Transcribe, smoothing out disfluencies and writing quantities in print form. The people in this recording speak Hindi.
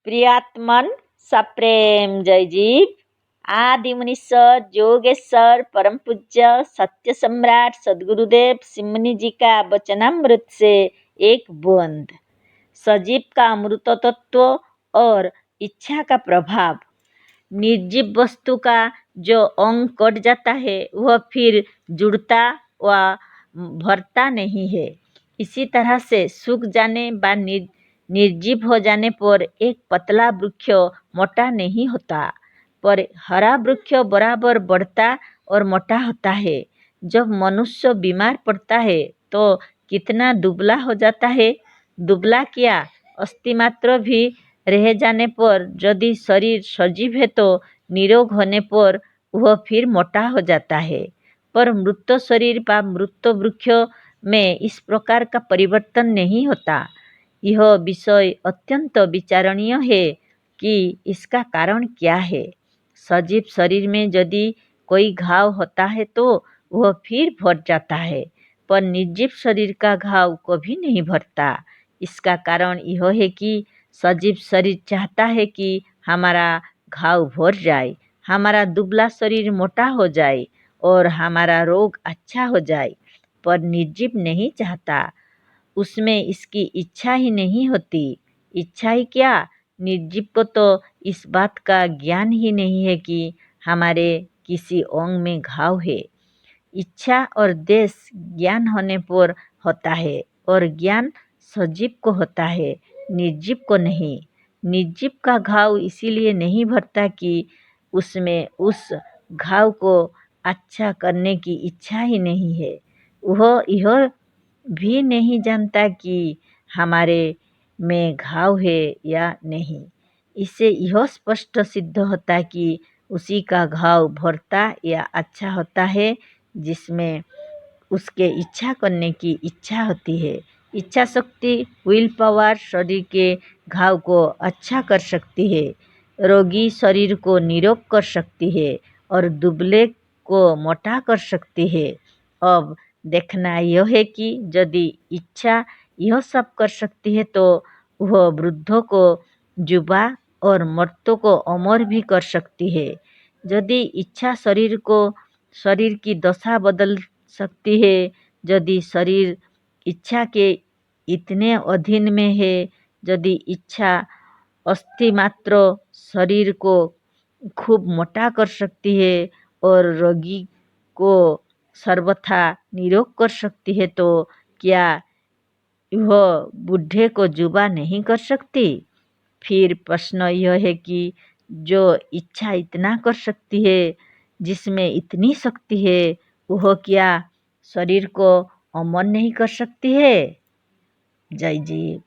प्रियात्मन सप्रेम जय जीव। आदि मुनीश्वर योगेश्वर परम पूज्य सत्य सम्राट सदगुरुदेव सिमनी जी का वचनामृत से एक बूंद। सजीव का अमृत तत्व और इच्छा का प्रभाव। निर्जीव वस्तु का जो अंग कट जाता है वह फिर जुड़ता व भरता नहीं है। इसी तरह से सूख जाने व निर्जीव हो जाने पर एक पतला वृक्ष मोटा नहीं होता, पर हरा वृक्ष बराबर बढ़ता और मोटा होता है। जब मनुष्य बीमार पड़ता है तो कितना दुबला हो जाता है। दुबला क्या, अस्थि मात्र भी रह जाने पर यदि शरीर सजीव है तो निरोग होने पर वह फिर मोटा हो जाता है। पर मृत शरीर व मृत वृक्ष में इस प्रकार का परिवर्तन नहीं होता। यह विषय अत्यंत विचारणीय है कि इसका कारण क्या है। सजीव शरीर में यदि कोई घाव होता है तो वह फिर भर जाता है, पर निर्जीव शरीर का घाव कभी नहीं भरता। इसका कारण यह है कि सजीव शरीर चाहता है कि हमारा घाव भर जाए, हमारा दुबला शरीर मोटा हो जाए और हमारा रोग अच्छा हो जाए, पर निर्जीव नहीं चाहता। उसमें इसकी इच्छा ही नहीं होती। इच्छा ही क्या, निर्जीव को तो इस बात का ज्ञान ही नहीं है कि हमारे किसी अंग में घाव है। इच्छा और देश ज्ञान होने पर होता है और ज्ञान सजीव को होता है, निर्जीव को नहीं। निर्जीव का घाव इसीलिए नहीं भरता कि उसमें उस घाव को अच्छा करने की इच्छा ही नहीं है। वह यह भी नहीं जानता कि हमारे में घाव है या नहीं। इससे यह स्पष्ट सिद्ध होता कि उसी का घाव भरता या अच्छा होता है जिसमें उसके इच्छा करने की इच्छा होती है। इच्छा शक्ति, विल पावर शरीर के घाव को अच्छा कर सकती है, रोगी शरीर को निरोग कर सकती है और दुबले को मोटा कर सकती है। अब देखना यह है कि यदि इच्छा यह सब कर सकती है तो वह वृद्धों को युवा और मर्तों को अमर भी कर सकती है। यदि इच्छा शरीर की दशा बदल सकती है, यदि शरीर इच्छा के इतने अधीन में है, यदि इच्छा अस्थि मात्र शरीर को खूब मोटा कर सकती है और रोगी को सर्वथा निरोग कर सकती है, तो क्या वह बूढ़े को युवा नहीं कर सकती? फिर प्रश्न यह है कि जो इच्छा इतना कर सकती है, जिसमें इतनी शक्ति है, वह क्या शरीर को अमर नहीं कर सकती है? जय जीव।